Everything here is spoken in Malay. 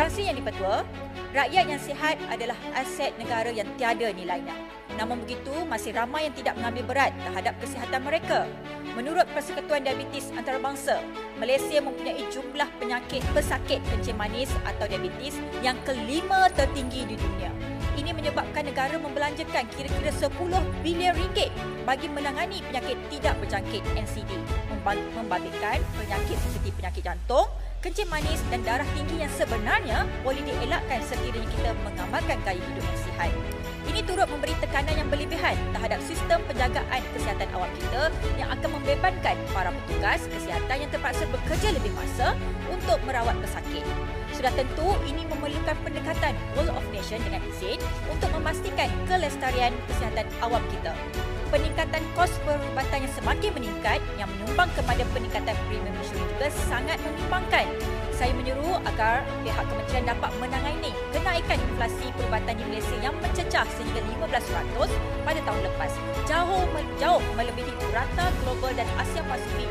Sang Sri Yang Di-Pertua, rakyat yang sihat adalah aset negara yang tiada nilainya. Namun begitu, masih ramai yang tidak mengambil berat terhadap kesihatan mereka. Menurut Persekutuan Diabetes Antarabangsa, Malaysia mempunyai jumlah penyakit pesakit kencing manis atau diabetes yang kelima tertinggi di dunia. Ini menyebabkan negara membelanjakan kira-kira 10 bilion ringgit bagi menangani penyakit tidak berjangkit NCD, membabitkan penyakit seperti penyakit jantung, kencing manis dan darah tinggi yang sebenarnya boleh dielakkan sekiranya kita mengamalkan gaya hidup yang sihat. Ini turut memberi tekanan yang berlebihan terhadap sistem penjagaan kesihatan awam kita yang akan membebankan para petugas kesihatan yang terpaksa bekerja lebih masa untuk merawat pesakit. Sudah tentu ini memerlukan pendekatan World of Nation dengan izin untuk memastikan kelestarian kesihatan awam kita. Peningkatan kos perubatan yang semakin meningkat yang menyumbang kepada peningkatan premium insurans juga sangat membimbangkan. Saya menyeru agar pihak kementerian dapat menangani kenaikan inflasi perubatan di Malaysia yang mencecah sehingga 15% pada tahun lepas. Jauh melebihi rata global dan Asia Pasifik